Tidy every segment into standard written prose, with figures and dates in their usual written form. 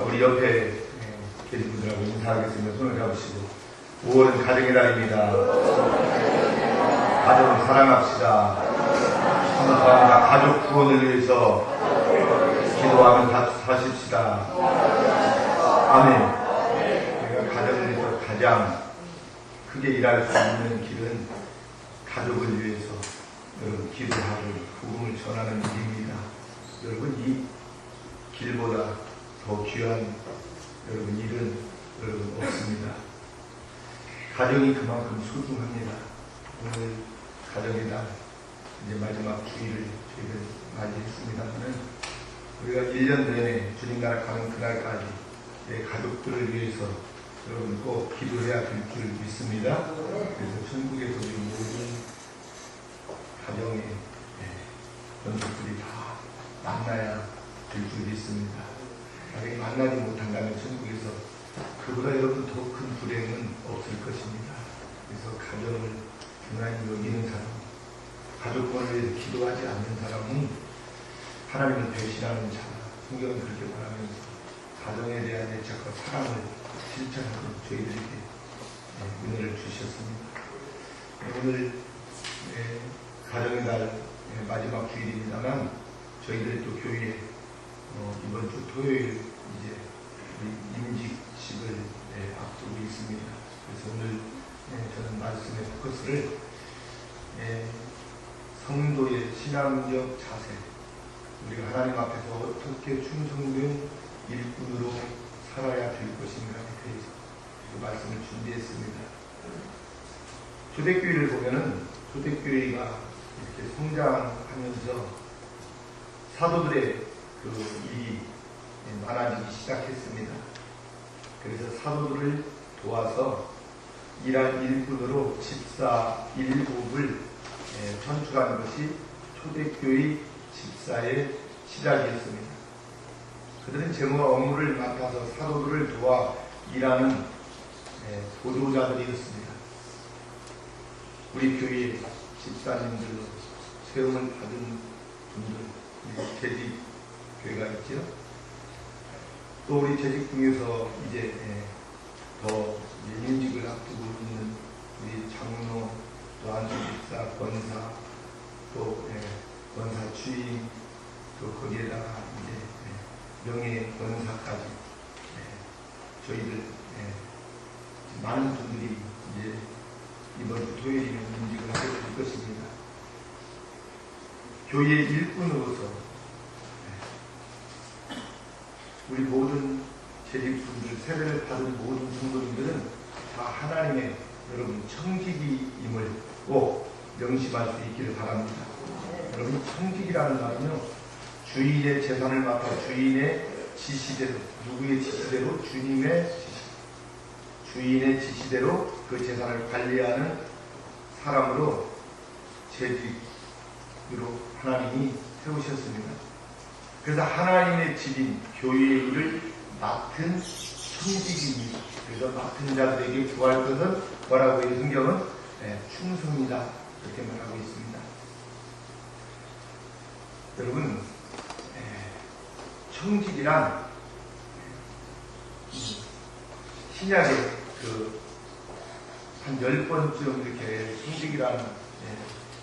우리 옆에 계신 분들하고 인사하겠습니다. 손을 잡으시고 5월은 가정의 달입니다. 가정을 사랑합시다. 감사합니다. 가족 구원을 위해서 기도하며 사십시다. 아멘. 우리가 가정을 위해서 가장 크게 일할 수 있는 길은 가족을 위해서 여러분 기도하고 복음을 전하는 일입니다. 여러분 이 길보다 더 귀한 여러분 일은 여러분 없습니다. 가정이 그만큼 소중합니다. 오늘 가정의 날 이제 마지막 주일을 저희들 맞이했습니다만은 우리가 1년 내내 주님 나라 가는 그날까지 내 가족들을 위해서 여러분 꼭 기도해야 될 줄 믿습니다. 그래서 천국에서 우리 모든 가정의 연속들이 다 만나야 될 줄 믿습니다. 만약에 만나지 못한다면 천국에서 그보다 여러분 더 큰 불행은 없을 것입니다. 그래서 가정을 유난히 여기는 사람, 가족권을 위해서 기도하지 않는 사람은 하나님을 배신하는 자라. 성경은 그렇게 말하면서 가정에 대한 애착과 사랑을 실천하고 저희들에게 은혜를 주셨습니다. 오늘 가정의 날 마지막 주일입니다만 저희들이 또 교회에 이번 주 토요일 이제 임직식을 앞두고 있습니다. 그래서 오늘 저는 말씀의 포커스를 성도의 신앙적 자세, 우리가 하나님 앞에서 어떻게 충성된 일꾼으로 살아야 될 것인가에 대해서 그 말씀을 준비했습니다. 초대교회를 보면은 초대교회가 이렇게 성장하면서 사도들의 그 일이 많아지기 시작했습니다. 그래서 사도들을 도와서 일할 일꾼으로 집사 일곱을 선출하는 것이 초대교회 집사의 시작이었습니다. 그들은 제목과 업무를 맡아서 사도들을 도와 일하는 보조자들이었습니다. 우리 교회 집사님들로 세움을 받은 분들, 재직 교회가 있죠. 또 우리 재직 중에서 이제 더 임직을 앞두고 있는 우리 장로, 또 안수집사, 권사, 또 권사 주임, 또 거기에다가 이제 명예 권사까지 저희들 많은 분들이 이제 이번 주 토요일이면 임직을 하게 될 것입니다. 교회의 일꾼으로서 우리 모든 재직분들, 세례를 받은 모든 성도님들은 다 하나님의 여러분 청직이임을 꼭 명심할 수 있기를 바랍니다. 여러분 청직이라는 말은요, 주인의 재산을 맡아 주인의 지시대로, 누구의 지시대로? 주님의 지시, 주인의 지시대로 그 재산을 관리하는 사람으로 재직으로 하나님이 세우셨습니다. 그래서 하나님의 집인 교회의 일을 맡은 청직입니다. 그래서 맡은 자들에게 구할 것은 뭐라고 이 성경은 충성이다 이렇게 말하고 있습니다. 여러분 청직이란 신약에 한 10번쯤 이렇게 청직이라는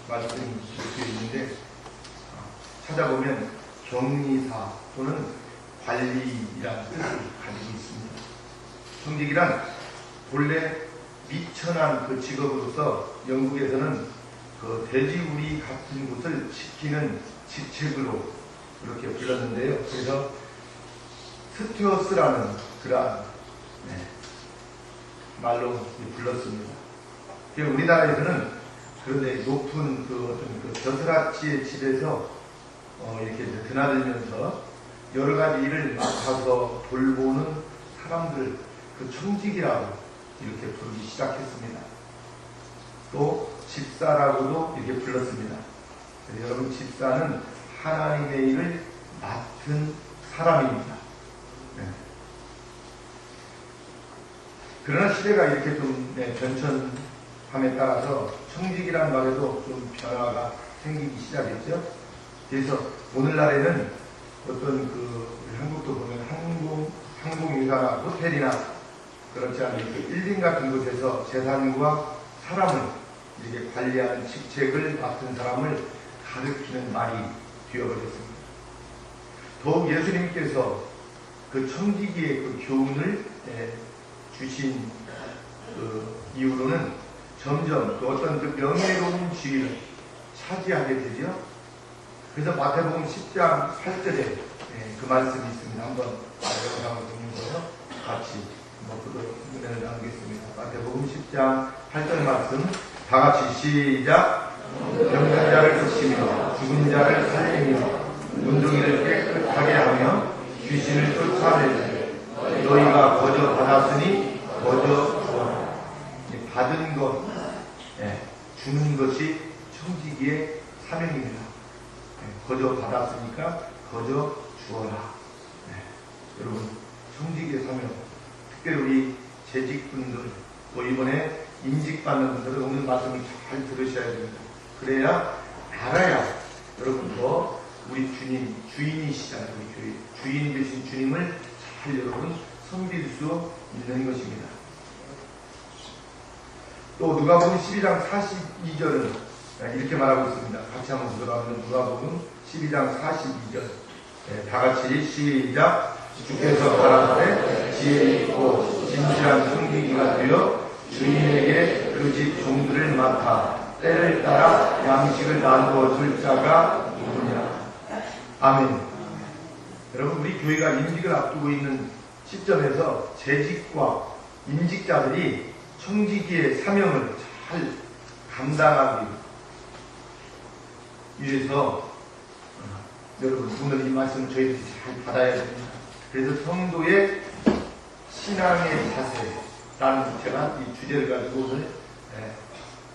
말씀이 적혀 있는데 찾아보면 격리사 또는 관리이라는 뜻을 가지고 있습니다. 청직이란 본래 미천한 그 직업으로서 영국에서는 그 돼지우리 같은 곳을 지키는 직책으로 그렇게 불렀는데요. 그래서 스튜어스라는 그러한 말로 불렀습니다. 우리나라에서는 그런데 높은 그 어떤 그 벼슬아치의 집에서 이렇게 드나들면서 여러 가지 일을 맡아서 돌보는 사람들, 그 청직이라고 이렇게 부르기 시작했습니다. 또 집사라고도 이렇게 불렀습니다. 여러분, 집사는 하나님의 일을 맡은 사람입니다. 네. 그러나 시대가 이렇게 좀 변천함에 따라서 청직이라는 말에도 좀 변화가 생기기 시작했죠. 그래서 오늘날에는 어떤 한국도 보면 항공유사나 호텔이나 그렇지 않은 그 빌딩 같은 곳에서 재산과 사람을 이렇게 관리하는 직책을 맡은 사람을 가르치는 말이 되어버렸습니다. 더욱 예수님께서 그 청지기의 그 교훈을 주신 그 이후로는 점점 그 어떤 그 명예로운 지위를 차지하게 되죠. 그래서 마태복음 10장 8절에 그 말씀이 있습니다. 한번 영상을 보면서 같이 보도록 은혜를 나누겠습니다. 마태복음 10장 8절 말씀 다 같이 시작. 병든 자를 고치며 죽은 자를 살리며 문둥이를 깨끗하게 하며 귀신을 쫓아내되 너희가 거저 받았으니 거저 주어라. 받은 것, 주는 것이 청지기의 사명입니다. 거저 받았으니까 거저 주어라. 여러분, 청지기의 사명, 특별히 우리 재직분들, 또 이번에 임직받는 분들은 오늘 말씀을 잘 들으셔야 됩니다. 그래야 알아야 여러분 더 우리 주님, 주인이시잖아요. 우리 교회 주인 되신 주님을 잘 여러분 섬길 수 있는 것입니다. 또 누가복음 12장 42절은 이렇게 말하고 있습니다. 같이 한번 보도록 하면 누가복음 12장 42절 다 같이 시작. 주께서 가라사대 지혜 있고 진실한 청지기가 되어 주인에게 그 집 종들을 맡아 때를 따라 양식을 나누어 줄 자가 누구냐. 아멘. 여러분, 우리 교회가 임직을 앞두고 있는 시점에서 재직과 임직자들이 청지기의 사명을 잘 감당하기 위해서 여러분 오늘 이 말씀을 저희들이 잘 받아야 됩니다. 그래서 성도의 신앙의 자세라는 제가 이 주제를 가지고 오늘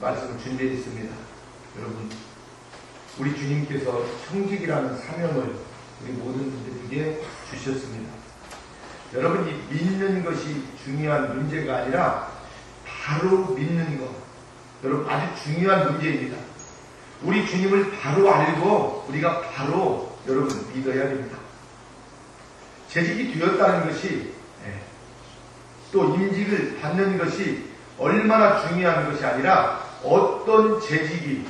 말씀을 준비했습니다. 여러분, 우리 주님께서 청직이라는 사명을 우리 모든 분들에게 주셨습니다. 여러분, 이 믿는 것이 중요한 문제가 아니라 바로 믿는 것, 여러분 아주 중요한 문제입니다. 우리 주님을 바로 알고 우리가 바로 여러분 믿어야 됩니다. 재직이 되었다는 것이 또 임직을 받는 것이 얼마나 중요한 것이 아니라 어떤 재직이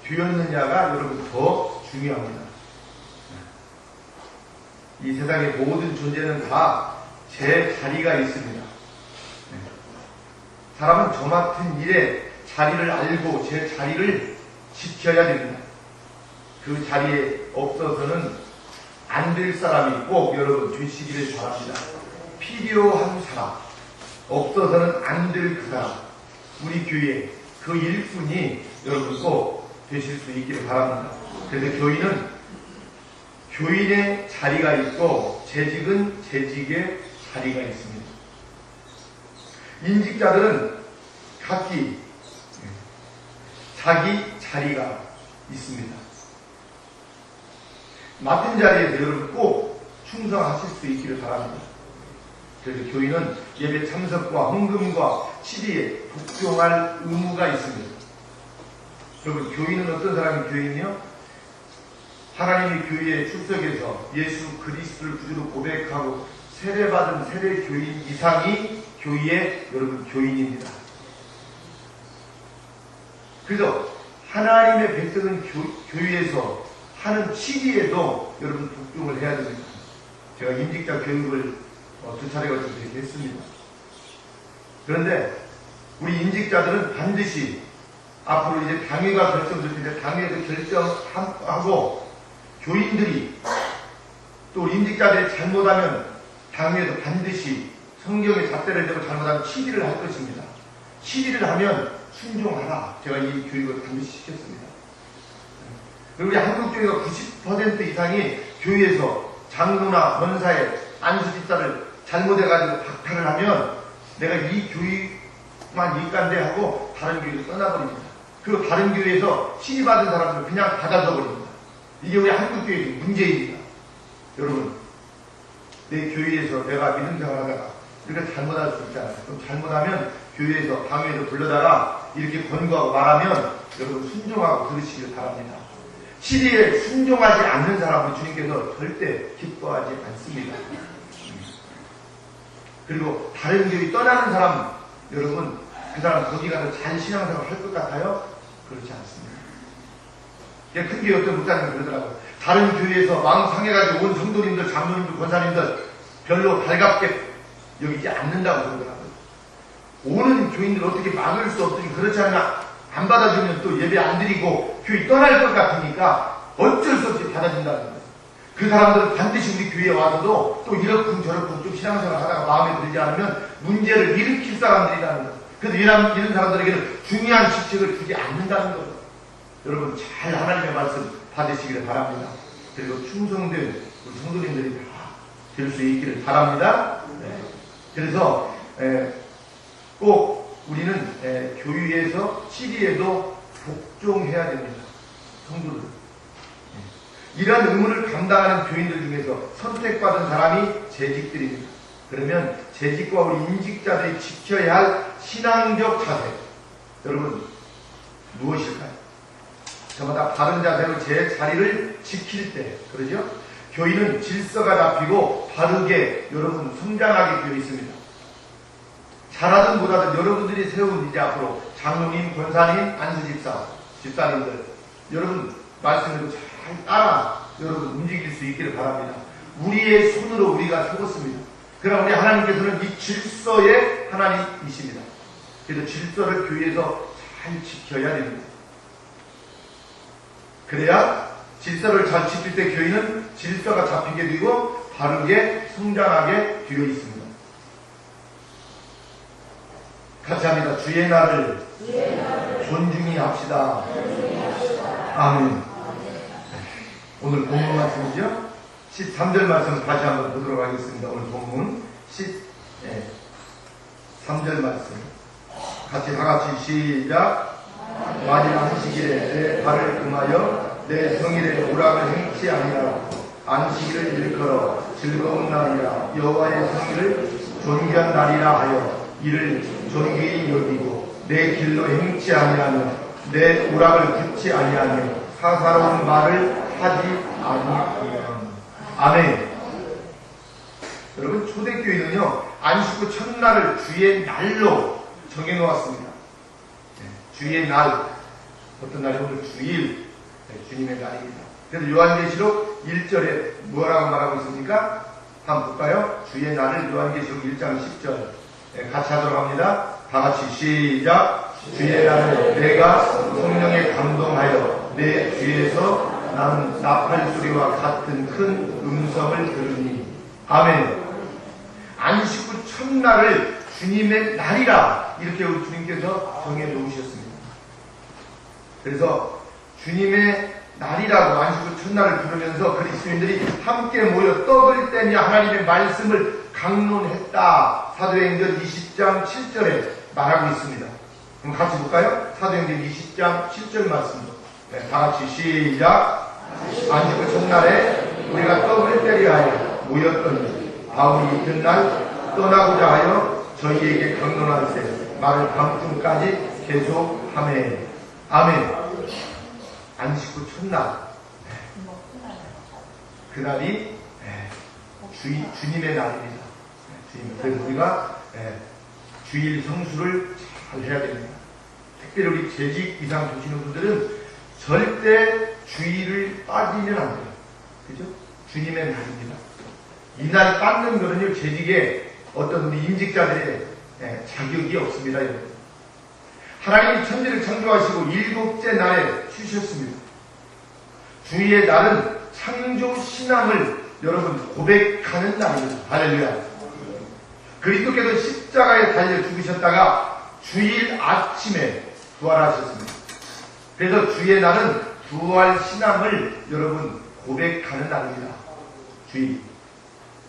되었느냐가 여러분 더 중요합니다. 이 세상의 모든 존재는 다 제 자리가 있습니다. 사람은 저 맡은 일에 자리를 알고 제 자리를 지켜야 됩니다. 그 자리에 없어서는 안 될 사람이 꼭 여러분 되시기를 바랍니다. 필요한 사람, 없어서는 안 될 그 사람, 우리 교회 그 일꾼이 여러분 꼭 되실 수 있기를 바랍니다. 그래서 교인은 교인의 자리가 있고 재직은 재직의 자리가 있습니다. 임직자들은 각기 자기 자리가 있습니다. 맡은 자리에서 여러분 꼭 충성하실 수 있기를 바랍니다. 그래서 교인은 예배 참석과 헌금과 치리에 복종할 의무가 있습니다. 여러분, 교인은 어떤 사람이 교인이요? 하나님의 교회에 출석해서 예수 그리스도를 구주로 고백하고 세례받은 세례 교인 이상이 교회의 여러분 교인입니다. 그래서 하나님의 백성은 교회에서 하는 치리에도 여러분 복종을 해야 됩니다. 제가 임직자 교육을 2차례 걸쳐서 이렇게 했습니다. 그런데 우리 임직자들은 반드시 앞으로 이제 당회가 결정될 텐데 당회에서 결정하고 교인들이 또 임직자들이 잘못하면 당회에서 반드시 성경의 잣대를 대고 잘못하면 치리를 할 것입니다. 치리를 하면 순종하라. 제가 이 교육을 반드시 시켰습니다. 우리 한국 교회가 90% 이상이 교회에서 장로나 권사의 안수 집사를 잘못해가지고 박탈을 하면 내가 이 교육만 이간데 하고 다른 교회로 떠나버립니다. 그리고 다른 교회에서 신의받은 사람들을 그냥 받아줘 버립니다. 이게 우리 한국교회의 문제입니다. 여러분, 내 교회에서 내가 믿음 생활하다가 이렇게 잘못할 수 있잖아요. 그럼 잘못하면 교회에서 방에서 불러다가 이렇게 권고하고 말하면 여러분 순종하고 들으시길 바랍니다. 시리에 순종하지 않는 사람은 주님께서 절대 기뻐하지 않습니다. 그리고 다른 교회 떠나는 사람, 여러분 그 사람 거기 가서 잘 신앙생활 할 것 같아요? 그렇지 않습니다. 큰 교회 어떤 목사님이 그러더라고요. 다른 교회에서 마음 상해가지고 온 성도님들, 장로님들, 권사님들 별로 달갑게 여기지 않는다고 그러더라고요. 오는 교인들 어떻게 막을 수 없으니 그렇지 않으면 안 받아주면 또 예배 안 드리고 교회 떠날 것 같으니까 어쩔 수 없이 받아준다는 거예요. 그 사람들은 반드시 우리 교회에 와서도 또 이렇군 저렇군 좀 신앙생활 하다가 마음에 들지 않으면 문제를 일으킬 사람들이라는 거예요. 그래서 이런 사람들에게는 중요한 직책을 주지 않는다는 거예요. 여러분 잘 하나님의 말씀 받으시기를 바랍니다. 그리고 충성된 우리 성도님들이 다 될 수 있기를 바랍니다. 네. 그래서 꼭 우리는 교회에서 시리에도 복종해야 됩니다. 성도들. 이러한 의무를 감당하는 교인들 중에서 선택받은 사람이 재직들입니다. 그러면 재직과 우리 임직자들이 지켜야 할 신앙적 자세, 여러분 무엇일까요? 저마다 바른 자세로 제 자리를 지킬 때, 그러죠? 교인은 질서가 잡히고 바르게 여러분 성장하게 되어 있습니다. 잘하든 못하든 여러분들이 세운 이제 앞으로 장로님, 권사님, 안수집사, 집사님들 여러분 말씀대로 잘 따라 여러분 움직일 수 있기를 바랍니다. 우리의 손으로 우리가 세웠습니다. 그러나 우리 하나님께서는 이 질서의 하나님이십니다. 그래서 질서를 교회에서 잘 지켜야 됩니다. 그래야 질서를 잘 지킬 때 교회는 질서가 잡히게 되고 바르게 성장하게 되어 있습니다. 같이 합니다. 주의 날을 존중히 합시다. 아멘. 오늘 본문 말씀이죠. 13절 말씀 다시 한번 보도록 하겠습니다. 오늘 본문 13절 말씀 같이 다같이 시작. 만일 안식일에 내 발을 금하여 내 성일에 오락을 행치 아니하고 안식일을 일컬어 즐거운 날이라 여호와의 성일을 존귀한 날이라 하여 이를 존귀히 여기고 내 길로 행치 아니하며 내 오락을 듣지 아니하며 사사로운 말을 하지 아니하며. 아멘. 여러분 초대교회는요 안식 후 첫날을 주의 날로 정해놓았습니다. 주의 날, 어떤 날이 오늘 주일, 주님의 날입니다. 그래서 요한계시록 1절에 뭐라고 말하고 있습니까? 한번 볼까요? 주의 날을 요한계시록 1장 10절 같이 하도록 합니다. 다같이 시작. 주의 날을 내가 성령에 감동하여 내 귀에서 나는 나팔소리와 같은 큰 음성을 들으니. 아멘. 안식 후 첫날을 주님의 날이라 이렇게 우리 주님께서 정해 놓으셨습니다. 그래서 주님의 날이라고 안식 후 첫날을 부르면서 그리스도인들이 함께 모여 떡을 떼며 하나님의 말씀을 강론했다. 사도행전 20장 7절에 말하고 있습니다. 그럼 같이 볼까요? 사도행전 20장 7절 말씀. 네, 다같이 시작. 안식 후 첫날에 우리가 떡을 떼려 하여 모였더니 바울이 이튿날 떠나고자 하여 저희에게 강론할 때 말을 밤중까지 계속하매. 아멘. 안식 후 첫날, 그날이 주님의 날입니다. 그래서 우리가 주일 성수를 잘 해야 됩니다. 특별히 우리 재직 이상 두시는 분들은 절대 주일을 빠지면 안 돼요. 그죠? 주님의 날입니다. 이날 빠는 거는요, 재직에 어떤 우리 임직자들의 자격이 없습니다. 여러분. 하나님이 천지를 창조하시고 7째 날에 쉬셨습니다. 주의 날은 창조 신앙을 여러분 고백하는 날입니다. 할렐루야. 그리스도께서 십자가에 달려 죽으셨다가 주일 아침에 부활하셨습니다. 그래서 주의 날은 부활 신앙을 여러분 고백하는 날입니다. 주일.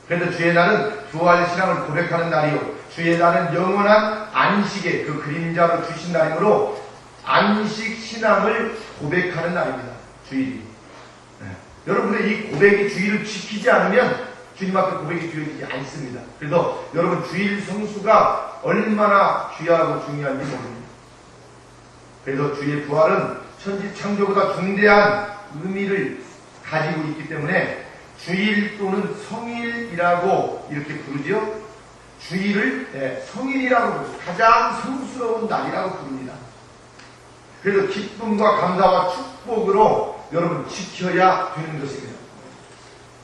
그래서 주의 날은 부활 신앙을 고백하는 날이요. 주의 날은 영원한 안식의 그 그림자로 주신 날이므로 안식 신앙을 고백하는 날입니다. 주일이. 여러분의 이 고백이 주일을 지키지 않으면 주님 앞에 고백이 주어지지 않습니다. 그래서 여러분 주일 성수가 얼마나 귀하고 중요한지 모릅니다. 그래서 주의 부활은 천지 창조보다 중대한 의미를 가지고 있기 때문에 주일 또는 성일이라고 이렇게 부르죠. 주일을 성일이라고 부르죠. 가장 성스러운 날이라고 부릅니다. 그래서 기쁨과 감사와 축복으로 여러분 지켜야 되는 것입니다.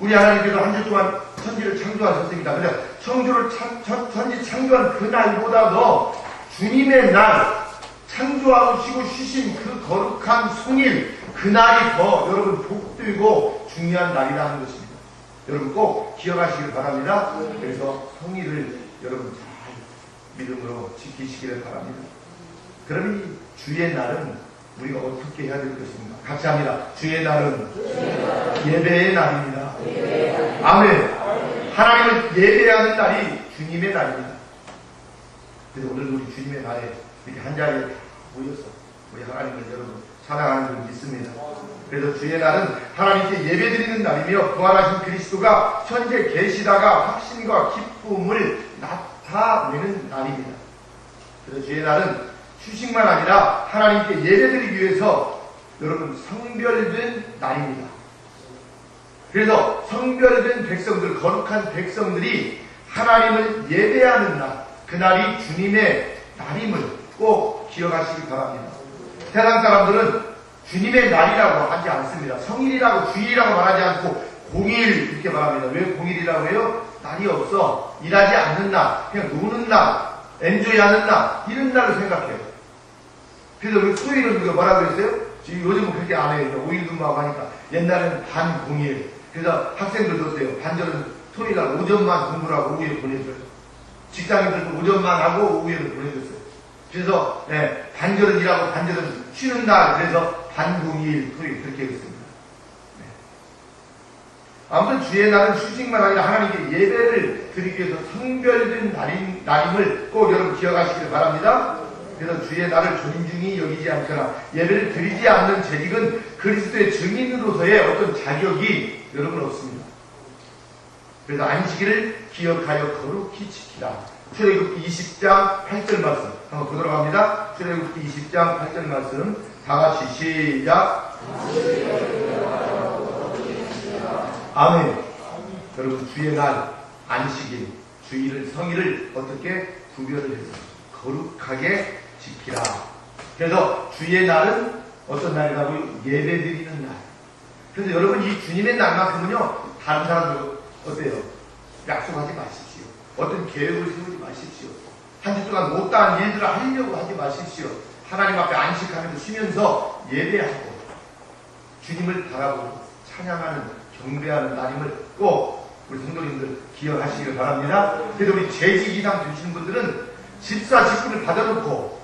우리 하나님께서 한 주 동안 천지를 창조하셨습니다. 그래서 천지 창조한 그 날보다도 주님의 날, 창조하시고 쉬신 그 거룩한 성일, 그 날이 더 여러분 복되고 중요한 날이라는 것입니다. 여러분 꼭 기억하시길 바랍니다. 그래서 성일을 여러분 잘 믿음으로 지키시기를 바랍니다. 그럼 이 주의 날은 우리가 어떻게 해야 될 것입니까? 같이 합니다. 주의 날은 예배의 날입니다. 아멘. 하나님을 예배하는 날이 주님의 날입니다. 그래서 오늘 우리 주님의 날에 이렇게 한자리에 모여서 우리 하나님을 여러분 찬양하는 줄 믿습니다. 그래서 주의 날은 하나님께 예배드리는 날이며 부활하신 그리스도가 현재 계시다가 확신과 기쁨을 나타내는 날입니다. 그래서 주의 날은 휴식만 아니라 하나님께 예배드리기 위해서 여러분 성별된 날입니다. 그래서 성별된 백성들, 거룩한 백성들이 하나님을 예배하는 날, 그날이 주님의 날임을 꼭 기억하시기 바랍니다. 세상 사람들은 주님의 날이라고 하지 않습니다. 성일이라고 주일이라고 말하지 않고 공일 이렇게 말합니다. 왜 공일이라고 해요? 날이 없어. 일하지 않는 날, 그냥 노는 날, 엔조이하는 날, 이런 날로 생각해요. 그래서 우리 토요일은 우리가 뭐라고 했어요? 지금 요즘은 그렇게 안 해요. 5일 근무하고 하니까. 옛날에는 반 공일. 그래서 학생들도 어때요? 반절은 토요일날 오전만 공부를 하고 오후에 보내줘요. 직장인들도 오전만 하고 오후에는 보내줬어요. 그래서 반절은 일하고 반절은 쉬는 날. 그래서 반공일 토요일 그렇게 했습니다. 아무튼 주의 날은 휴식만 아니라 하나님께 예배를 드리기 위해서 성별된 날임을 꼭 여러분 기억하시길 바랍니다. 그래서 주의 날을 존중히 여기지 않거나 예배를 드리지 않는 재직은 그리스도의 증인으로서의 어떤 자격이 여러분 없습니다. 그래서 안식일을 기억하여 거룩히 지키라. 출애굽기 20장 8절 말씀 한번 보도록 합니다. 출애굽기 20장 8절 말씀 다 같이 시작. 아멘. 여러분 주의 날 안식일 주일을 성일을 어떻게 구별을 해서 거룩하게 지키라. 그래서 주의 날은 어떤 날이라고? 예배드리는 날. 그래서 여러분 이 주님의 날만큼은요 다른 사람들 어때요? 약속하지 마십시오. 어떤 계획을 세우지 마십시오. 한 주 동안 못다한 일들을 하려고 하지 마십시오. 하나님 앞에 안식하면서 쉬면서 예배하고 주님을 바라보고 찬양하는 경배하는 날임을 꼭 우리 성도님들 기억하시길 바랍니다. 그래서 우리 재직 이상 되시는 분들은 집사 직분을 받아놓고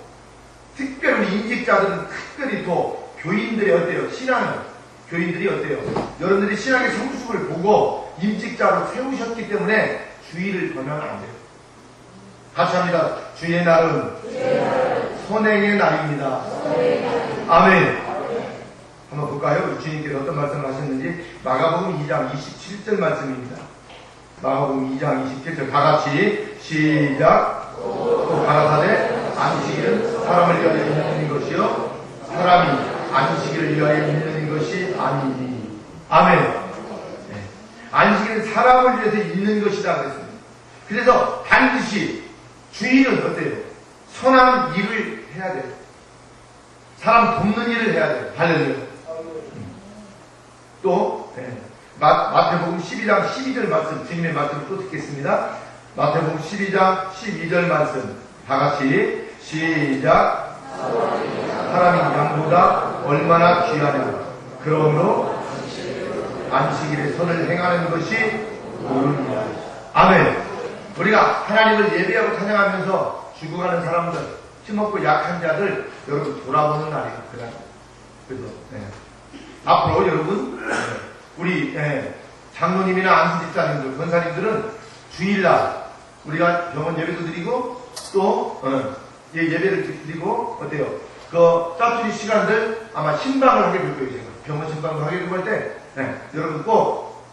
특별히 임직자들은 특별히 또 교인들이 어때요? 신앙은 교인들이 어때요? 여러분들이 신앙의 성숙을 보고 임직자로 세우셨기 때문에 주의를 범하면 안 돼요. 같이 합니다. 주의 날은 선행의 날입니다. 아멘. 한번 볼까요? 주님께서 어떤 말씀을 하셨는지. 마가복음 2장 27절 말씀입니다. 마가복음 2장 27절 다 같이 시작. 또 가라사대 안식일은 사람을 위하여 있는 것이요 사람이 안식일을 위하여 있는 것이 아니니. 아멘. 안식일은 사람을 위해서 있는 것이다 그랬습니다. 그래서 반드시 주일은 어때요? 선한 일을 해야 돼요. 사람 돕는 일을 해야 돼요. 할렐루야. 또 마태복음 12장 12절 말씀 주님의 말씀을 또 듣겠습니다. 마태복음 12장 12절 말씀 다 같이 시작. 사람이 양보다 얼마나 귀하냐. 그러므로 안식일에 선을 행하는 것이 옳으니라. 아멘. 우리가 하나님을 예배하고 찬양하면서 죽어가는 사람들, 힘없고 약한 자들 여러분 돌아보는 날이에요. 그래서 앞으로 여러분 우리 장로님이나 안수집사님들, 권사님들은 주일날 우리가 병원 예배도 드리고 또 예배를 드리고 어때요? 그 짜투리 시간들 아마 신방을 하게 될 거예요. 제가 병원 신방을 하게 될 때 여러분 꼭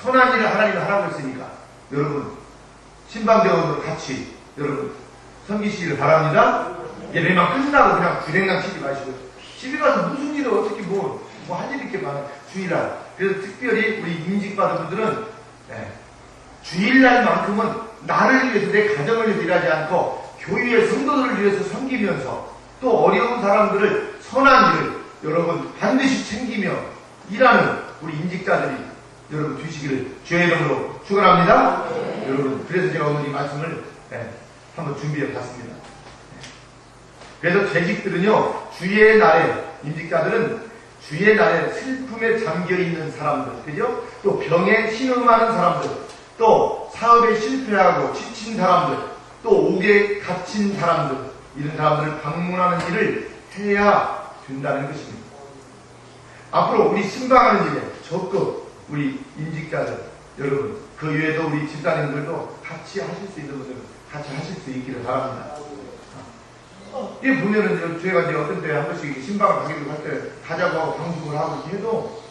선한 일을 하나님이 하라고 했으니까 여러분 신방대원으로 같이 여러분 섬기시기를 바랍니다. 예배만 끝나고 그냥 주랭랑 치지 마시고 집에 가서 무슨 일을 어떻게 뭐 할 일 이렇게 많아 주일날. 그래서 특별히 우리 임직받은 분들은 주일날만큼은 나를 위해서 내 가정을 위해서 일하지 않고 교회의 성도들을 위해서 섬기면서 또 어려운 사람들을 선한 일을 여러분 반드시 챙기며 일하는 우리 임직자들이 여러분 되시기를 주의 이름으로 축원합니다. 여러분 그래서 제가 오늘 이 말씀을 한번 준비해 봤습니다. 그래서 재직들은요 주의 날에 임직자들은 주의 날에 슬픔에 잠겨있는 사람들, 그죠? 또 병에 신음하는 사람들, 또 사업에 실패하고 지친 사람들, 또 옥에 갇힌 사람들, 이런 사람들을 방문하는 일을 해야 된다는 것입니다. 앞으로 우리 신방하는 일에 적극 우리 임직자들, 여러분, 그 외에도 우리 집사님들도 같이 하실 수 있는 분들은 같이 하실 수 있기를 바랍니다. 이게 보면은 저희가 이제 어떤 때 한 번씩 신방을 가기도 할 때 가자고 하고 방송을 하고 이렇게 해도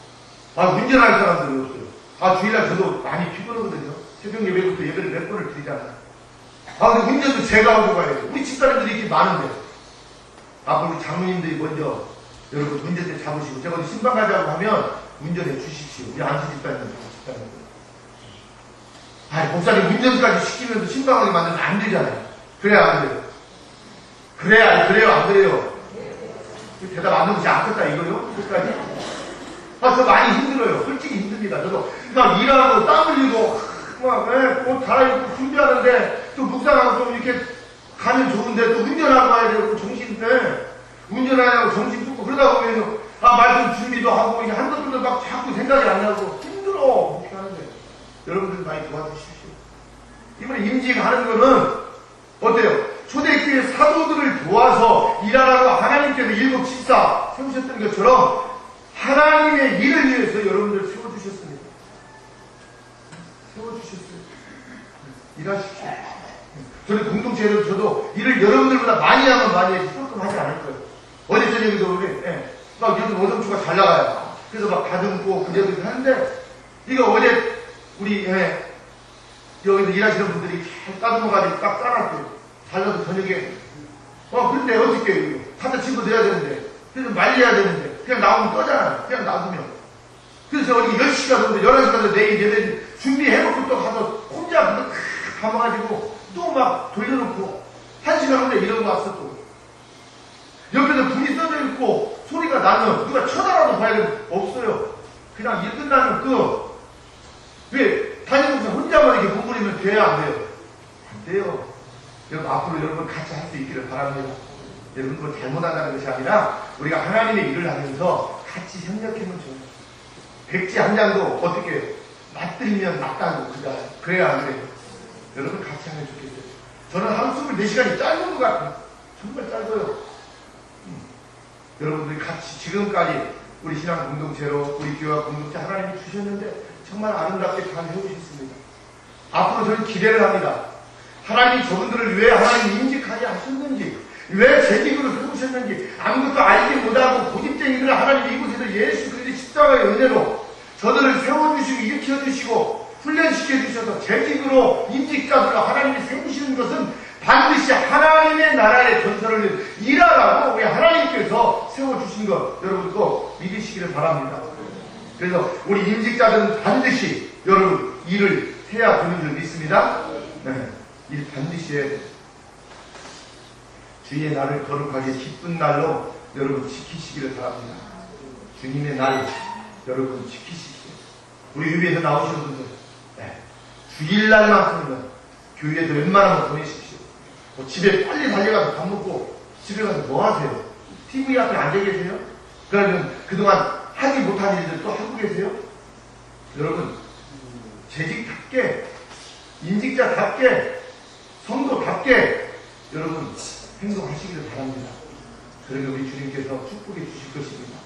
운전할 사람들이 없어요. 주일날 저도 많이 피곤하거든요. 새벽 예배부터 예배를 몇 번을 드리잖아요. 근데 운전도 제가 하고 가야 돼요. 우리 집사람들이 이렇게 많은데 앞으로 우리 장로님들이 먼저 여러분 운전대 잡으시고 제가 어디 신방 가자고 하면 운전해 주십시오. 우리 안수 집사님들 목사님 운전까지 시키면서 신방하게 만들면 안 되잖아요. 그래야 안 돼요. 그래요, 안 그래요? 대답 안 나오지 않겠다, 이거요? 끝까지? 저 많이 힘들어요. 솔직히 힘듭니다. 저도, 일하고, 땀 흘리고, 옷 갈아입고 준비하는데, 또 묵상하고 좀 이렇게 가면 좋은데, 또 운전하고 가야 되고, 정신인데, 운전하려고 정신 뚫고, 그러다 보면, 말씀 준비도 하고, 이게 한번도 막 자꾸 생각이 안 나고, 힘들어. 이렇게 하는데, 여러분들 많이 도와주십시오. 이번에 임직하는 거는, 어때요? 초대교회 사도들을 도와서 일하라고 하나님께서 일곱 집사 세우셨던 것처럼 하나님의 일을 위해서 여러분들 세워주셨습니다. 세워주셨어요. 일하십시오. 저는 공동체에서 저도 일을 여러분들보다 많이 하면 많이 해서 조금 하지 않을 거예요. 어제 저녁에도 우리 막 요즘 오성주가 잘 나가요. 그래서 막 다듬고 그저도 하는데 이거 어제 우리 여기서 일하시는 분들이 따듬어가지고 딱 따놨어요. 달라도 저녁에 근데 어떻게 갖다 집어 넣어야 되는데 그래서 말려야 되는데 그냥 나오면 떠잖아요. 그냥 놔두면. 그래서 어디 10시가 넘는데 11시 가서 내일 예배 준비해놓고 또 가서 혼자 그거 감아가지고 또 막 돌려놓고 1시간 후에 이러고 왔어 또. 옆에서 불이 써져 있고 소리가 나면 누가 쳐다라도 봐야 되는 없어요. 그냥 일 끝나면 왜 담임목사 혼자만 이렇게 몸부리면 돼야 안 돼요? 안 돼요. 여러분 앞으로 여러분 같이 할 수 있기를 바랍니다. 여러분 뭐 잘못한다는 것이 아니라 우리가 하나님의 일을 하면서 같이 협력하면 좋아요. 백지 한 장도 어떻게 맞들면 맞다고 그래야 안 돼요. 여러분 같이 하면 좋겠어요. 저는 하루 24시간이 짧은 것 같아요. 정말 짧아요. 여러분들이 같이 지금까지 우리 신앙 공동체로 우리 교회와 공동체 하나님이 주셨는데 정말 아름답게 잘 해오셨습니다. 앞으로 저는 기대를 합니다. 하나님이 저분들을 왜 하나님 임직하게 하셨는지, 왜 재직으로 세우셨는지, 아무것도 알지 못하고 고집쟁이들을 하나님 이곳에서 예수 그리스도의 십자가의 은혜로 저들을 세워주시고 일으켜주시고 훈련시켜주셔서 재직으로 임직자들을 하나님이 세우시는 것은 반드시 하나님의 나라의 전설을 일하라고 우리 하나님께서 세워주신 것 여러분 꼭 믿으시기를 바랍니다. 그래서 우리 임직자들은 반드시 여러분 일을 해야 되는 줄 믿습니다. 일 반드시 해야 돼요. 주의 날을 거룩하게 기쁜 날로 여러분 지키시기를 바랍니다. 주님의 날 여러분 지키십시오. 우리 유비에서 나오시는 분들 주일날만큼은 교회에도 웬만하면 보내십시오. 집에 빨리 달려가서 밥 먹고 집에 가서 뭐 하세요? TV 앞에 앉아 계세요? 그러면 그동안 하지 못한 일들 또 하고 계세요? 여러분 재직답게 임직자답게 성도답게 여러분 행동하시기를 바랍니다. 그러면 우리 주님께서 축복해 주실 것입니다.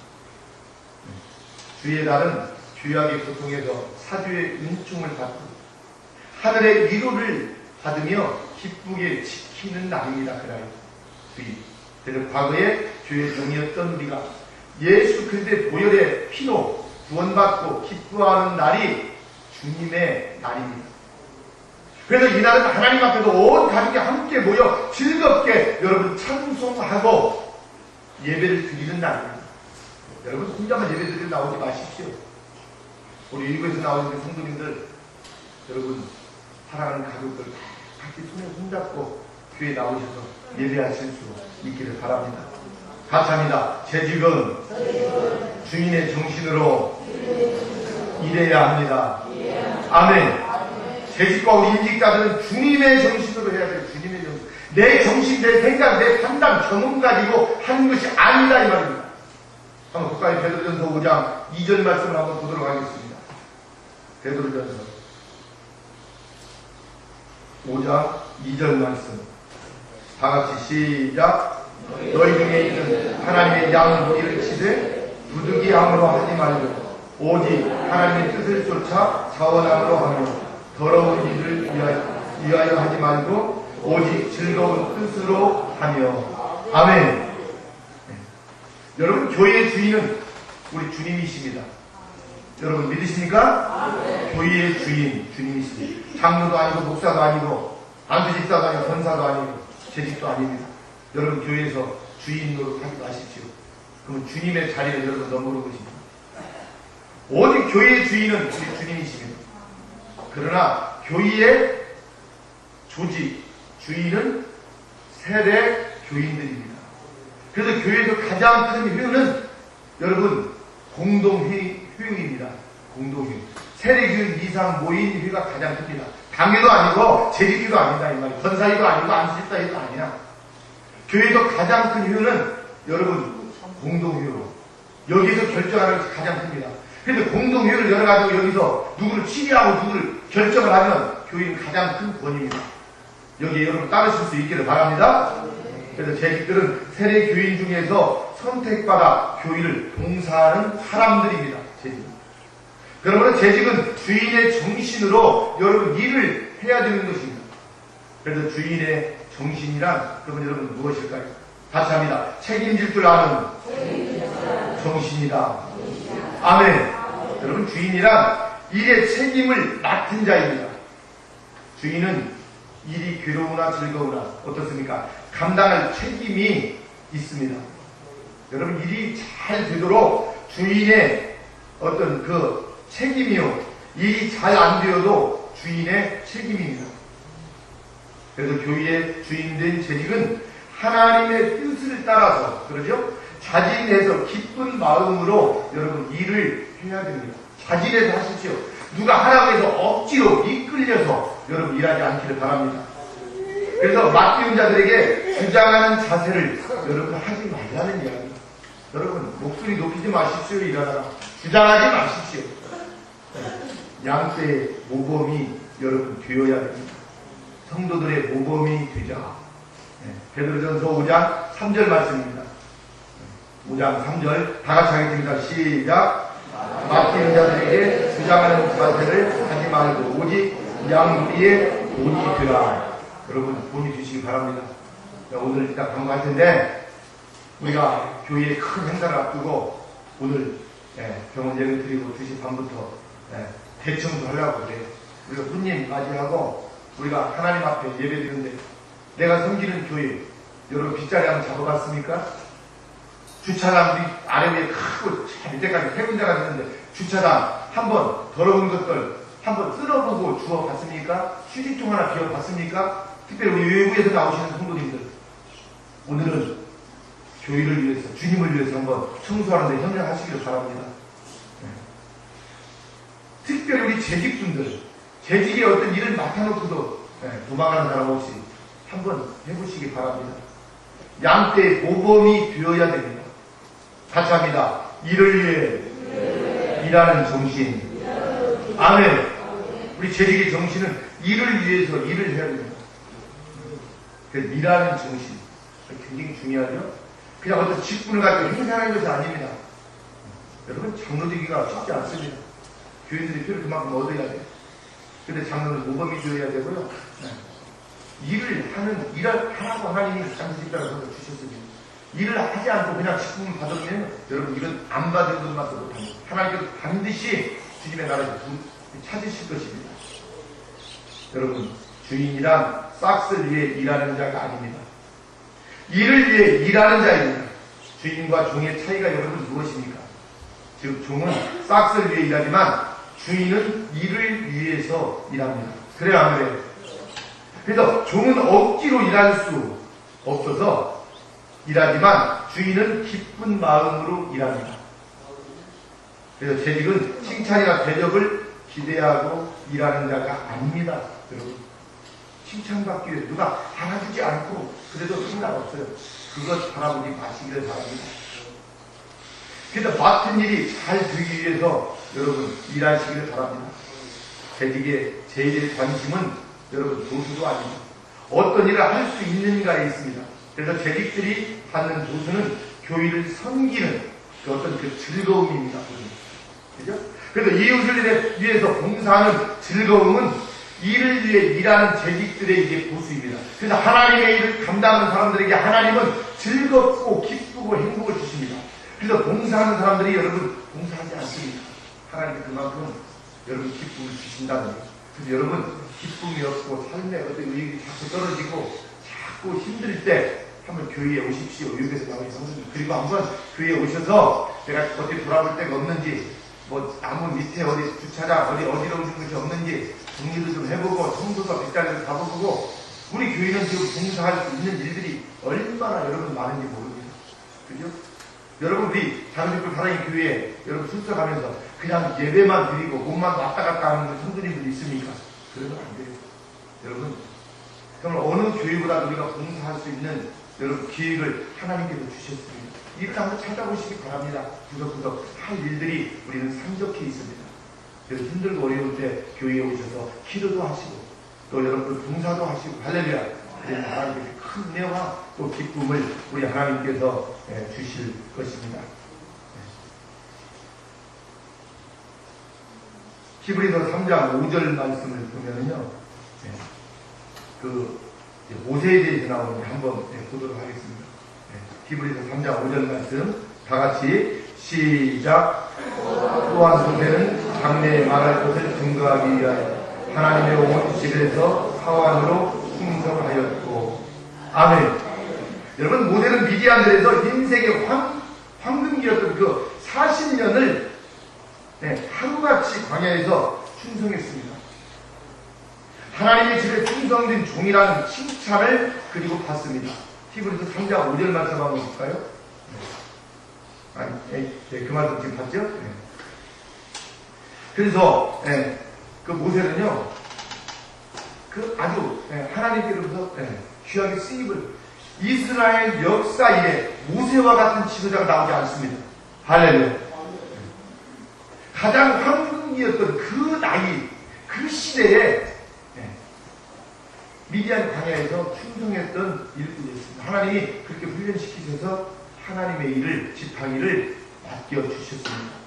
주의 날은 죄악의 고통에서 사주의 은총을 받고 하늘의 위로를 받으며 기쁘게 지키는 날입니다. 그날 주일. 그래서 과거에 교회 종이었던 우리가 예수 그리스도의 보혈의 피로 구원받고 기뻐하는 날이 주님의 날입니다. 그래서 이날은 하나님 앞에서 온 가족이 함께 모여 즐겁게 여러분 찬송하고 예배를 드리는 날입니다. 여러분 혼자만 예배 드리러 나오지 마십시오. 우리 일부에서 나오는 성도님들, 여러분 사랑하는 가족들 같이 손에 손잡고 교회에 나오셔서 예배하실 수 있기를 바랍니다. 같이 합니다. 재직은 주인의 정신으로 일해야 합니다. 아멘. 재직과 우리 임직자들은 주님의 정신으로 해야 돼요. 주님의 정신. 내 정신, 내 생각, 내 판단, 경험 가지고 하는 것이 아니다 이 말입니다. 한번 국가의 베드로전서 5장 2절 말씀을 한번 보도록 하겠습니다. 베드로전서 5장 2절 말씀 다 같이 시작. 너희 중에 있는 하나님의 양 무리를 치되 부득이함으로 하지 말고 오직 하나님의 뜻을 쫓아 자원함으로 하며 더러운 일을 위하여 하지 말고 오직 즐거운 뜻으로 하며. 아멘. 네. 여러분 교회의 주인은 우리 주님이십니다. 여러분 믿으십니까? 교회의 주인 주님이십니다. 장로도 아니고 목사도 아니고 안수집사도 아니고 권사도 아니고 재직도 아닙니다. 여러분 교회에서 주인 노릇하지 마십시오. 그러면 주님의 자리를 여러분 넘보는 것입니다. 오직 교회의 주인은 우리 주님이십니다. 그러나 교회의 조직 주인은 세례 교인들입니다. 그래서 교회에서 가장 큰 회의는 여러분 공동회의입니다. 공동회의. 세례교인 이상 모인 회의가 가장 큽니다. 당회도 아니고 재직기도 아니다 이 말이에요. 권사회도 아니고 안수집사회도 아니야. 교회에서 가장 큰 회의는 여러분 공동회의로 여기서 결정하는 것이 가장 큽니다. 그런데 공동회의를 열어가지고 여기서 누구를 치리하고 누구를 결정을 하면 교회는 가장 큰 권위입니다. 여기에 여러분 따르실 수 있기를 바랍니다. 그래서 재직들은 세례 교인 중에서 선택받아 교회를 봉사하는 사람들입니다. 재직. 그러므로 재직은 주인의 정신으로 여러분 일을 해야 되는 것입니다. 그래서 주인의 정신이란 그러면 여러분 무엇일까요? 같이 합니다. 책임질 줄 아는 정신이다. 아멘. 여러분 주인이란 일의 책임을 맡은 자입니다. 주인은 일이 괴로우나 즐거우나 어떻습니까? 감당할 책임이 있습니다. 여러분 일이 잘 되도록 주인의 어떤 그 책임이요. 일이 잘 안 되어도 주인의 책임입니다. 그래서 교회의 주인된 재직은 하나님의 뜻을 따라서 그러죠? 자진해서 기쁜 마음으로 여러분 일을 해야 됩니다. 자진해서 하십시오. 누가 하라고 해서 억지로 이끌려서 여러분 일하지 않기를 바랍니다. 그래서 맡기는 자들에게 주장하는 자세를 여러분 하지 말라는 이야기입니다. 여러분 목소리 높이지 마십시오. 일하다가 주장하지 마십시오. 양떼의 모범이 여러분 되어야 됩니다. 성도들의 모범이 되자. 베드로전서 5장 3절 말씀입니다. 5장 3절 다 같이 하겠습니다. 시작. 맡기는 자들에게 주장하는 자세를 하지 말고 오직 양무리의 본이 되라. 여러분 본이 되시기 바랍니다. 오늘 일단 방문할 텐데 우리가 교회에 큰 행사를 앞두고 오늘 병원 예배 드리고 2시 반부터 대청도 하려고 그래요. 우리가 손님 맞이하고 우리가 하나님 앞에 예배 드리는데 내가 섬기는 교회 여러분 빗자리 한번 잡아봤습니까? 주차장 우리 아래 위에 크고 밑에까지 세 군데가 있는데 주차장 한번 더러운 것들 한번 쓸어보고 주워봤습니까? 휴식통 하나 비워봤습니까? 특별히 우리 외부에서 나오시는 성도님들 오늘은 교회를 위해서 주님을 위해서 한번 청소하는데 협력하시기를 바랍니다. 특별히 우리 재직분들 재직에 어떤 일을 맡아놓고도 도망가는 사람 없이 한번 해보시기 바랍니다. 양떼의 모범이 되어야 됩니다. 같이 합니다. 일을 위해 일하는 정신. 아멘. 우리 재직의 정신은 일을 위해서 일을 해야 됩니다. 그래서 일하는 정신 굉장히 중요하죠. 그냥 어떤 직분을 가지고 행사하는 것이 아닙니다. 여러분 장로되기가 쉽지 않습니다. 교인들이 표를 그만큼 얻어야 돼요. 근데 장로는 모범이 되어야 되고요. 일을 하라고 하나님이 장수직자라고 주셨습니다. 일을 하지 않고 그냥 직분을 받으면 여러분 이건 안 받은 것만 도 못합니다. 하나님께서 반드시 주님의 나라에서 찾으실 것입니다. 여러분, 주인이란 싹쓸 위해 일하는 자가 아닙니다. 일을 위해 일하는 자입니다. 주인과 종의 차이가 여러분 무엇입니까? 즉 종은 싹쓸 위해 일하지만 주인은 일을 위해서 일합니다. 그래요, 안 그래요? 그래서 종은 억지로 일할 수 없어서 일하지만 주인은 기쁜 마음으로 일합니다. 그래서 재직은 칭찬이나 대접을 기대하고 일하는 자가 아닙니다. 여러분, 칭찬받기 위해 누가 알아주지 않고 그래도 상관없어요. 그것 바라보지 마시기를 바랍니다. 그래서 맡은 일이 잘 되기 위해서 여러분 일하시기를 바랍니다. 재직의 제일 관심은 여러분 도수도 아닙니다. 어떤 일을 할 수 있는가에 있습니다. 그래서 재직들이 받는 도수는 교회를 섬기는 그 어떤 그 즐거움입니다. 그죠? 그래서 이웃을 위해서 봉사하는 즐거움은 일을 위해 일하는 재직들의 이게 보수입니다. 그래서 하나님의 일을 감당하는 사람들에게 하나님은 즐겁고 기쁘고 행복을 주십니다. 그래서 봉사하는 사람들이 여러분 봉사하지 않습니다. 하나님이 그만큼 여러분 기쁨을 주신다는 거예요. 그래서 여러분 기쁨이 없고 삶의 어떤 의욕이 자꾸 떨어지고 자꾸 힘들 때 한번 교회에 오십시오. 여기서 나오는 성도님. 그리고 한번 교회에 오셔서 내가 어디 돌아볼 데가 없는지 뭐 아무 밑에 어디 주차장 어디로 오신 것이 없는지 정리도 좀 해보고 성도가 빗자리를 가보고 우리 교회는 지금 봉사할 수 있는 일들이 얼마나 여러분 많은지 모릅니다. 그죠? 여러분 우리 작은집불 사랑의 교회에 여러분 출석하면서 그냥 예배만 드리고 몸만 왔다 갔다 하는 성도님들이 있습니까? 그러면 안 돼요. 여러분 정말 어느 교회보다 우리가 봉사할 수 있는 여러분 기획을 하나님께서 주셨습니다. 이를 한번 찾아보시기 바랍니다. 구석구석 할 일들이 우리는 산적해 있습니다. 그래서 힘들고 어려울 때 교회에 오셔서 기도도 하시고 또 여러분 봉사도 하시고 할렐루야. 그래서 하나님께서 큰 은혜와 또 기쁨을 우리 하나님께서 주실 것입니다. 히브리서 3장 5절 말씀을 보면은요, 그 모세에 대해서 나오는데 한번 보도록 하겠습니다. 히브리서 3장 5절 말씀 다 같이 시작. 또한 모세는 장래에 말할 것을 증거하기 위하여 하나님의 온 집에서 사환으로 충성하였고 아멘. 여러분 모세는 미디안들에서 인생의 황금기였던 그 40년을 하루같이 광야에서 충성했습니다. 하나님의 집에 충성된 종이라는 칭찬을 그리고 받습니다. 히브리서 3장 5절 말씀 한번 볼까요? 그 말씀 지금 봤죠? 그래서 그 모세는요, 그 아주 하나님께로부터 귀하게 쓰임을 이스라엘 역사에 모세와 같은 지도자가 나오지 않습니다. 할렐루야. 가장 황금기였던 그 나이, 그 시대에 미디안 광야에서 충성했던 일꾼이었습니다. 하나님이 그렇게 훈련시키셔서 하나님의 일을, 지팡이를 맡겨주셨습니다.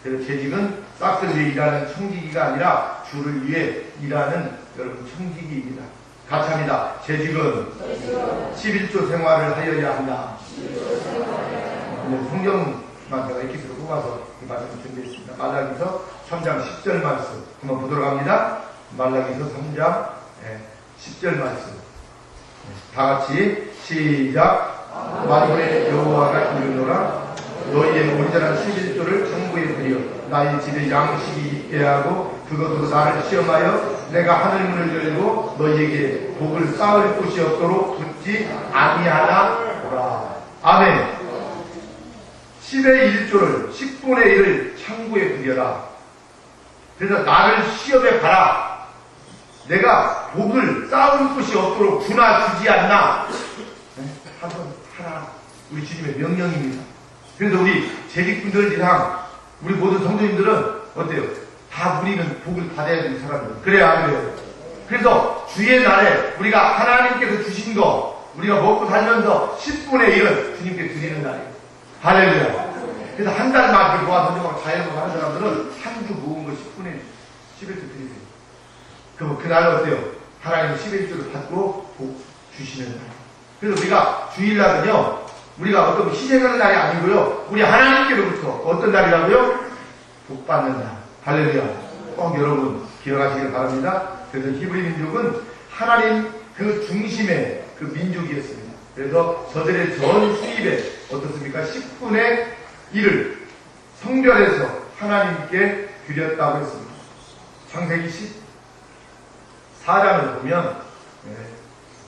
그래서 재직은 싹쓸 위해 일하는 청지기가 아니라 주를 위해 일하는 여러분 청지기입니다. 같이 합니다. 재직은 11조 생활을 하여야 한다. 성경만 제가 엑기스로 뽑아서 이 말씀을 준비했습니다. 말라기서 3장 10절 말씀 한번 보도록 합니다. 말라기서 3장 10절 말씀 다 같이 시작. 만군의 여호와가 이르노라 너희의 온전한 11조를 정부에 드려 나의 집에 양식이 있게 하고 그것으로 나를 시험하여 내가 하늘문을 열고 너희에게 복을 쌓을 곳이 없도록 붙지 아니하나 보라. 아멘. 10의 1조를 10분의 1을 창고에 드려라. 그래서 나를 시험해 가라. 내가 복을 쌓을 곳이 없도록 주나 주지 않나. 한번 하라. 우리 주님의 명령입니다. 그래서 우리 재직분들 이상 우리 모든 성도님들은 어때요? 다 우리는 복을 받아야 되는 사람들. 그래야 안 그래요? 그래서 주의 날에 우리가 하나님께서 주신 거 우리가 먹고 살면서 10분의 1은 주님께 드리는 날이에요. 할렐루야. 그래서 한 달만 모아서 던져먹고 자연먹고 하는 사람들은 한 주 모은 거 10분의 11조 드리세요. 그럼 그날 어때요? 하나님의 11조를 받고 복 주시는 날. 그래서 우리가 주일날은요, 우리가 어떤 희생하는 날이 아니고요, 우리 하나님께로부터 어떤 날이라고요? 복 받는 날. 할렐루야. 꼭 여러분 기억하시길 바랍니다. 그래서 히브리 민족은 하나님 그 중심의 그 민족이었습니다. 그래서 저들의 전 수입에 어떻습니까? 10분의 1을 성별해서 하나님께 드렸다고 했습니다. 창세기 14장을 보면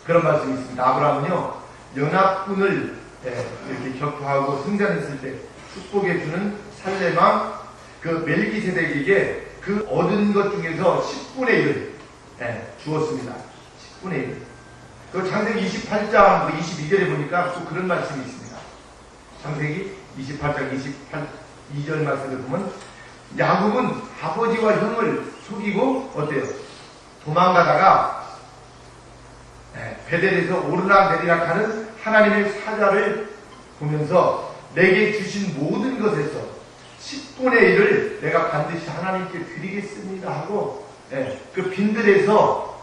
그런 말씀이 있습니다. 아브라함은요, 연합군을 이렇게 격파하고 승전했을 때 축복해 주는 살레망 그 멜기세덱에게 그 얻은 것 중에서 10분의 1을 주었습니다. 10분의 1. 그 창세기 28장 22절에 보니까 또 그런 말씀이 있습니다. 창세기 28장 2절 말씀을 보면 야곱은 아버지와 형을 속이고 어때요? 도망가다가 베델에서 오르락내리락 하는 하나님의 사자를 보면서 내게 주신 모든 것에서 10분의 1을 내가 반드시 하나님께 드리겠습니다 하고 그 빈들에서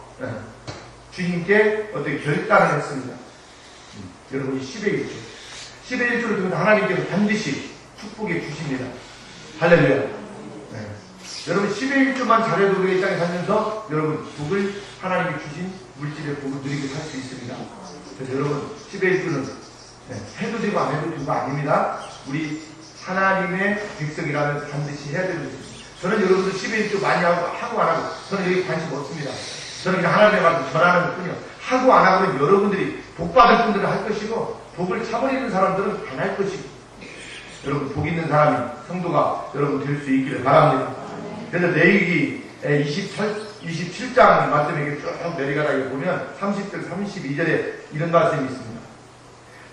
주님께 어떻게 결단을 했습니다. 여러분이 10의 1조 10의 1조를 통해서 하나님께서 반드시 축복해 주십니다. 할렐루야. 여러분 10의 1조만 잘해도 우리가 이 땅에 살면서 여러분 복을 하나님이 주신 물질의 복을 누리게 살 수 있습니다. 그래서 여러분 10의 1조는 해도 되고 안 해도 되고 아닙니다. 우리 하나님의 백성이라면 반드시 해야 되는 것입니다. 저는 여러분들 10의 1조 많이 하고 안 하고 저는 여기 관심 없습니다. 저는 그냥 하나님의 말씀 전하는 것 뿐이요. 하고 안 하고는 여러분들이 복 받을 분들은 할 것이고 복을 차버리는 사람들은 안 할 것이고 여러분 복 있는 사람이 성도가 여러분 될 수 있기를 바랍니다. 그래서 레위기 27장 말씀에 쭉 내려가다 보면 30절 32절에 이런 말씀이 있습니다.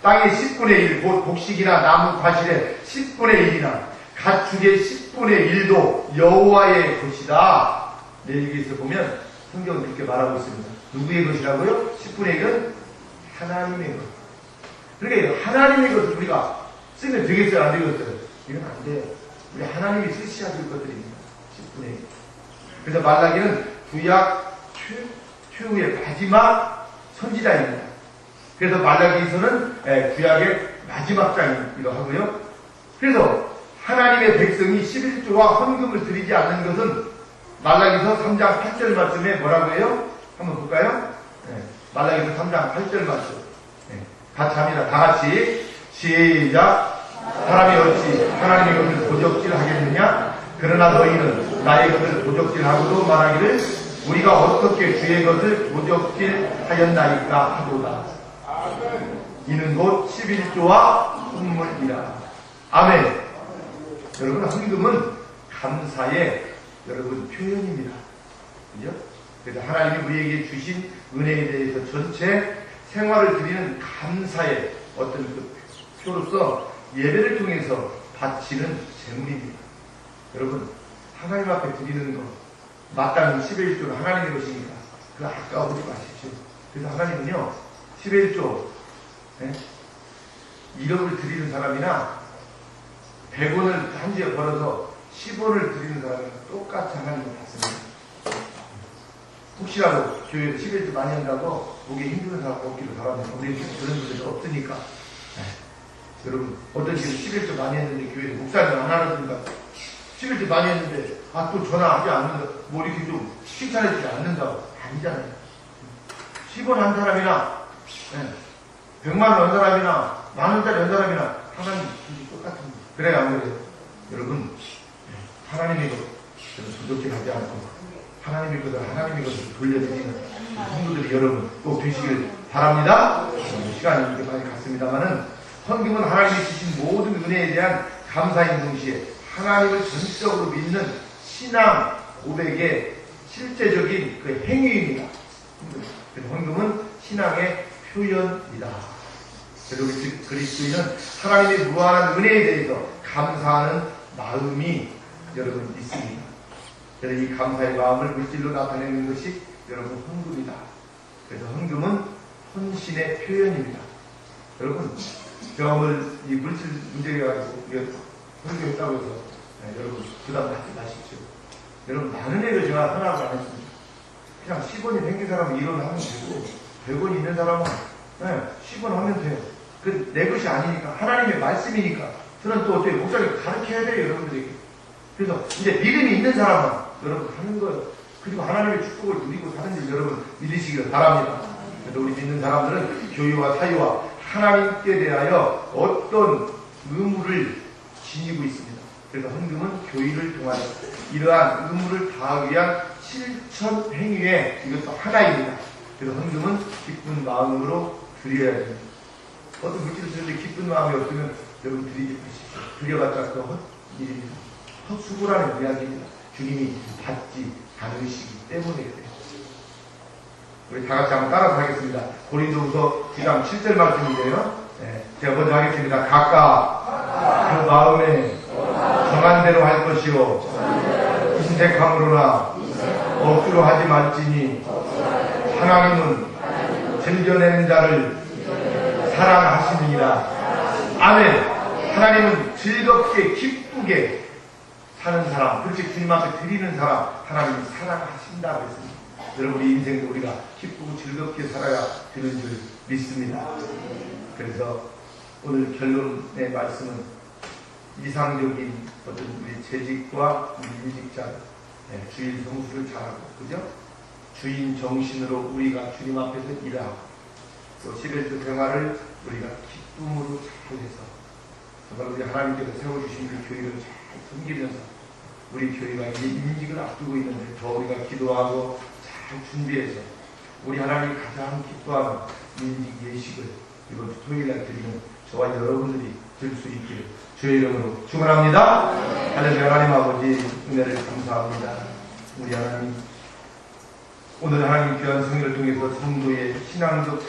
땅의 10분의 1 곧 곡식이나 나무 과실의 10분의 1이나 가축의 10분의 1도 여호와의 것이다. 레위기에서 보면 성경은 그렇게 말하고 있습니다. 누구의 것이라고요? 10분의 1은 하나님의 것. 그러니까 하나님의 것을 우리가 쓰면 되겠어요? 안 되겠어요? 이건 안 돼요. 우리 하나님이 쓰셔야 될 것들입니다. 10분의 1. 그래서 말라기는 구약 최후의 마지막 선지자입니다. 그래서 말라기에서는 구약의 마지막 장이기도 하고요. 그래서 하나님의 백성이 11조와 헌금을 드리지 않는 것은 말라기서 3장 8절 말씀에 뭐라고 해요? 한번 볼까요? 말라기서 3장 8절 말씀. 같이 합니다. 다 같이 시작. 사람이 어찌 하나님의 것을 도적질 하겠느냐? 그러나 너희는 나의 것을 도적질하고도 말하기를 우리가 어떻게 주의 것을 도적질하였나이까 하도다. 이는 곧 11조와 헌물이라. 아멘. 여러분 헌금은 감사의 여러분 표현입니다. 그죠? 그래서 하나님이 우리에게 주신 은혜에 대해서 전체 생활을 드리는 감사의 어떤 그 표로서 예배를 통해서 바치는 재물입니다. 여러분 하나님 앞에 드리는 것 마땅히 11조는 하나님의 것입니다. 그거 아까워하지 마십시오. 그래서 하나님은요 11조 1억을 드리는 사람이나 100원을 한 주에 벌어서 10원을 드리는 사람이나 똑같이 하나님을 받습니다. 혹시라도 교회에서 11조 많이 한다고 보기 힘든 사람 없기를 바랍니다. 우리 그런 분들이 없으니까. 여러분 어떤 식으로 11조 많이 했는데 교회에 목사님 안 하는가 11조 많이 했는데 또 전화하지 않는다 뭐 이렇게 좀 칭찬해주지 않는다고 아니잖아요. 10원 한 사람이나 100만 원 한 사람이나 만원짜리 한 사람이나 하나님 똑같은 그래야 아무래도 여러분 하나님의 것 도둑질하지 않고 하나님의 것을 돌려드리는 성도들이 여러분 꼭 되시길 바랍니다. 시간이 이렇게 많이 갔습니다만은 헌금은 하나님이 주신 모든 은혜에 대한 감사인 동시에 하나님을 전적으로 믿는 신앙 고백의 실제적인 그 행위입니다. 헌금은 신앙의 표현이다. 그리고 그리스도인은 하나님의 무한한 은혜에 대해서 감사하는 마음이 여러분 있습니다. 그래서 이 감사의 마음을 물질로 나타내는 것이 여러분 헌금이다. 그래서 헌금은 헌신의 표현입니다. 여러분 제가 오늘 이 물질 문제가 가지고 헌금했다고 해서 여러분 부담 갖지 마십시오. 여러분 많은 애를 제가 하나도 안 했습니다. 그냥 10원이 생긴 사람은 1원 하면 되고 100원이 있는 사람은 10원 하면 돼요. 그 내 것이 아니니까 하나님의 말씀이니까 저는 또 어떻게 목사님 가르쳐야 돼요 여러분들에게. 그래서 이제 믿음이 있는 사람은 여러분 하는 거예요. 그리고 하나님의 축복을 누리고 사는 줄 여러분 믿으시길 바랍니다. 그래서 우리 믿는 사람들은 교회와 사회와 하나님께 대하여 어떤 의무를 지니고 있습니다. 그래서 헌금은 교회를 통하여 이러한 의무를 다하기 위한 실천 행위의 이것도 하나입니다. 그래서 헌금은 기쁜 마음으로 드려야 됩니다. 어떤 물질을 주는데 기쁜 마음이 없으면 여러분 드리지 마십시오. 드려봤자 그 헛일입니다. 헛수고라는 이야기입니다. 주님이 받지 않으시기 때문에 그래요. 우리 다 같이 한번 따라서 하겠습니다. 고린도후서 9장 7절 말씀인데요. 제가 먼저 하겠습니다. 각각 그 마음에 정한 대로 할 것이요 인색함으로나 억지로 하지 말지니 하나님은 즐겨내는 자를 사랑하시느니라. 아멘. 하나님은 즐겁게 기쁘게 사는 사람, 그렇게 주님 앞에 드리는 사람 하나님이 사랑하신다 그랬습니다. 여러분 우리 인생도 우리가 기쁘고 즐겁게 살아야 되는 줄 믿습니다. 그래서 오늘 결론의 말씀은 이상적인 어떤 우리 재직과 우리 임직자 주일 성수를 잘하고 그죠? 주인 정신으로 우리가 주님 앞에서 일하고 또 11조 생활을 우리가 기쁨으로 잘해서 정말 우리 하나님께서 세워주신 우리 교회를 잘 섬기면서 우리 교회가 이제 임직을 앞두고 있는데 더 우리가 기도하고 잘 준비해서 우리 하나님이 가장 기뻐하는 임직 예식을 이번 토요일날 드리는 저와 여러분들이 들 수 있기를 주의 이름으로 축원합니다. 할렐루야. 하나님 아버지 은혜를 감사합니다. 우리 하나님 오늘 하나님 귀한 성의를 통해서 성도의 신앙적